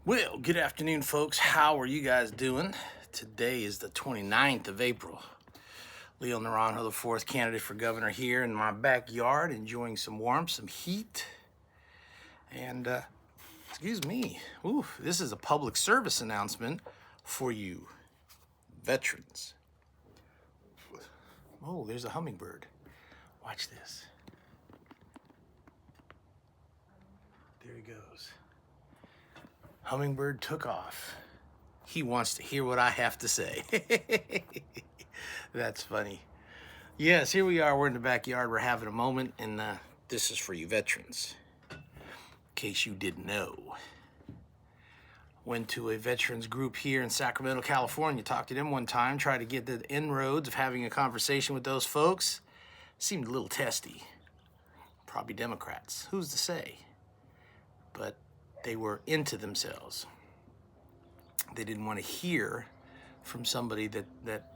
Well, good afternoon, folks. How are you guys doing? Today is the 29th of April. Leo Naranjo, the fourth candidate for governor here in my backyard, enjoying some warmth, some heat. And, excuse me, this is a public service announcement for you veterans. Oh, there's a hummingbird. Watch this. There he goes. Hummingbird took off. He wants to hear what I have to say. That's funny. Yes, here we are. We're in the backyard. We're having a moment, and this is for you veterans. In case you didn't know. Went to a veterans group here in Sacramento, California. Talked to them one time. Tried to get the inroads of having a conversation with those folks. Seemed a little testy. Probably Democrats. Who's to say? But they were into themselves. They didn't want to hear from somebody that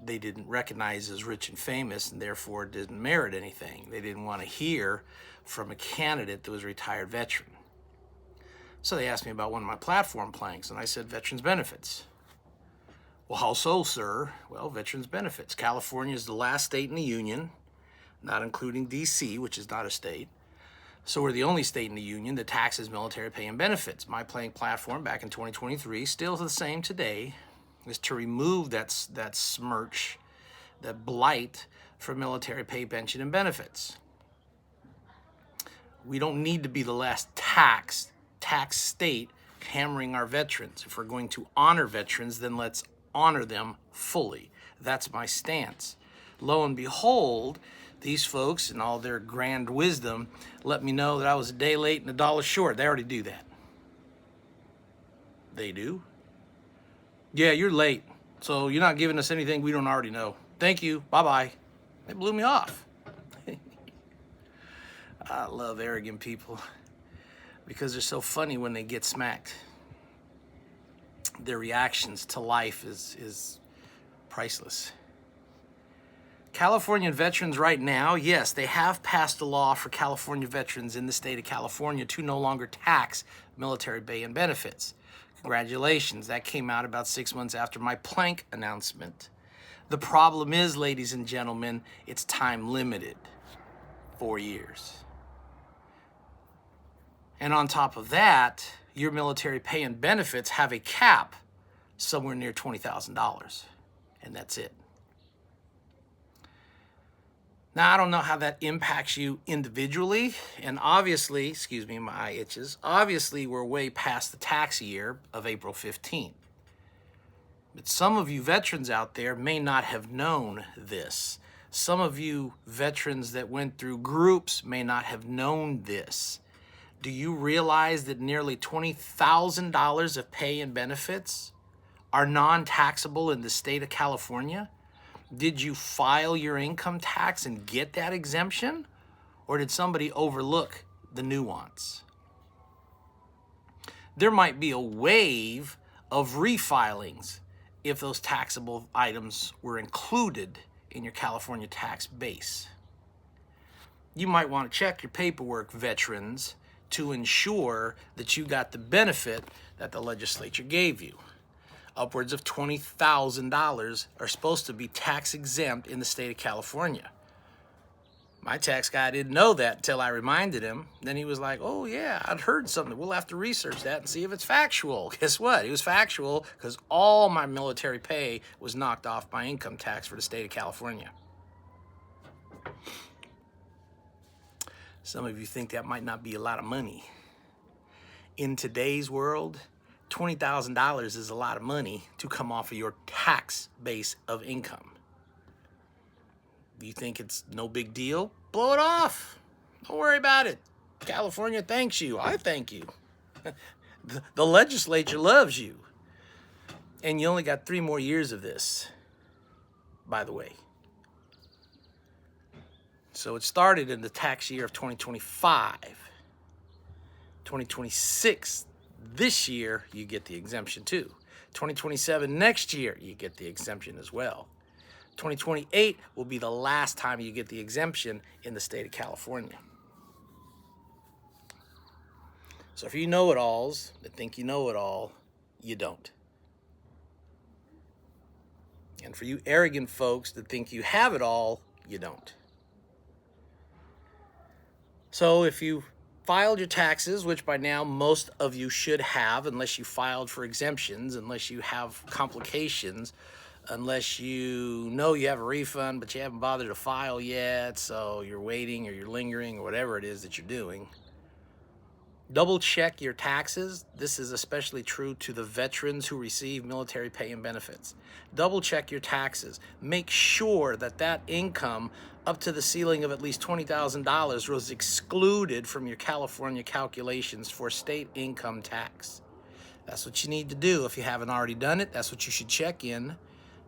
they didn't recognize as rich and famous and therefore didn't merit anything. They didn't want to hear from a candidate that was a retired veteran. So they asked me about one of my platform planks, and I said veterans benefits. Well, how so, sir? Well, veterans benefits. California is the last state in the union, not including D.C., which is not a state. So we're the only state in the union that taxes military pay and benefits. My plank platform back in 2023, still the same today, is to remove that smirch, that blight for military pay, pension, and benefits. We don't need to be the last tax state hammering our veterans. If we're going to honor veterans, then let's honor them fully. That's my stance. Lo and behold, these folks, in all their grand wisdom, let me know that I was a day late and $1 short. They already do that. They do? Yeah, you're late, so you're not giving us anything we don't already know. Thank you. Bye-bye. They blew me off. I love arrogant people because they're so funny when they get smacked. Their reactions to life is priceless. California veterans right now, yes, they have passed a law for California veterans in the state of California to no longer tax military pay and benefits. Congratulations, that came out about 6 months after my plank announcement. The problem is, ladies and gentlemen, it's time limited, 4 years. And on top of that, your military pay and benefits have a cap somewhere near $20,000, and that's it. Now, I don't know how that impacts you individually, and obviously, excuse me, my eye itches, obviously we're way past the tax year of April 15th. But some of you veterans out there may not have known this. Some of you veterans that went through groups may not have known this. Do you realize that nearly $20,000 of pay and benefits are non-taxable in the state of California? Did you file your income tax and get that exemption? Or did somebody overlook the nuance? There might be a wave of refilings if those taxable items were included in your California tax base. You might want to check your paperwork, veterans, to ensure that you got the benefit that the legislature gave you. Upwards of $20,000 are supposed to be tax exempt in the state of California. My tax guy didn't know that until I reminded him. Then he was like, oh yeah, I'd heard something. We'll have to research that and see if it's factual. Guess what? It was factual because all my military pay was knocked off my income tax for the state of California. Some of you think that might not be a lot of money. In today's world, $20,000 is a lot of money to come off of your tax base of income. You think it's no big deal? Blow it off. Don't worry about it. California thanks you. I thank you. The legislature loves you. And you only got 3 more years of this, by the way. So it started in the tax year of 2025. 2026, this year, you get the exemption too. 2027, next year, you get the exemption as well. 2028 will be the last time you get the exemption in the state of California. So if you know-it-alls that think you know it all, you don't. And for you arrogant folks that think you have it all, you don't. So if you filed your taxes, which by now most of you should have, unless you filed for exemptions, unless you have complications, unless you know you have a refund but you haven't bothered to file yet, so you're waiting or you're lingering or whatever it is that you're doing, double check your taxes. This is especially true to the veterans who receive military pay and benefits. Double check your taxes. Make sure that that income up to the ceiling of at least $20,000 was excluded from your California calculations for state income tax. That's what you need to do. If you haven't already done it, that's what you should check in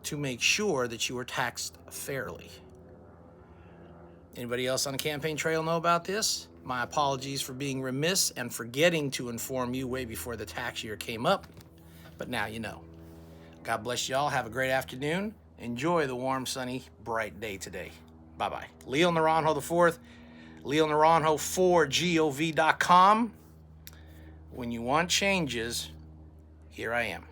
to make sure that you are taxed fairly. Anybody else on the campaign trail know about this? My apologies for being remiss and forgetting to inform you way before the tax year came up, but now you know. God bless y'all. Have a great afternoon. Enjoy the warm, sunny, bright day today. Bye-bye. Leo Naranjo IV, LeoNaranjo4gov.com. When you want changes, here I am.